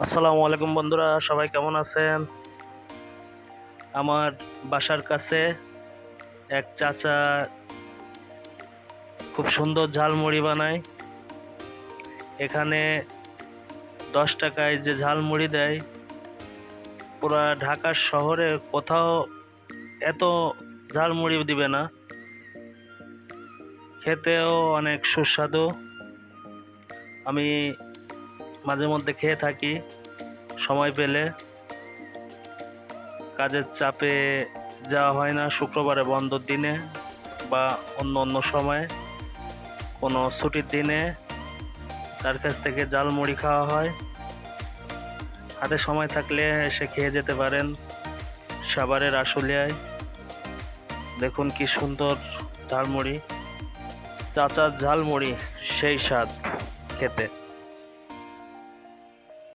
আসসালামু আলাইকুম বন্ধুরা, সবাই কেমন আছেন? আমার বাসার কাছে এক চাচা খুব সুন্দর ঝালমুড়ি বানায়। এখানে 10 টাকায় যে ঝালমুড়ি দেয়, পুরা ঢাকার শহরে কোথাও এত ঝালমুড়ি দিবে না। খেতেও অনেক সুস্বাদু। আমি মাঝে মধ্যে খেয়ে থাকি সময় পেলে। কাজের চাপে যাওয়া হয় না, শুক্রবারে বন্ধর দিনে বা অন্য সময়ে কোনো ছুটির দিনে তার কাছ থেকে ঝালমুড়ি খাওয়া হয়। হাতে সময় থাকলে এসে খেয়ে যেতে পারেন। সাভারের আশুলিয়ায় দেখুন কি সুন্দর ঝালমুড়ি। চাচার ঝালমুড়ি সেই স্বাদ খেতে।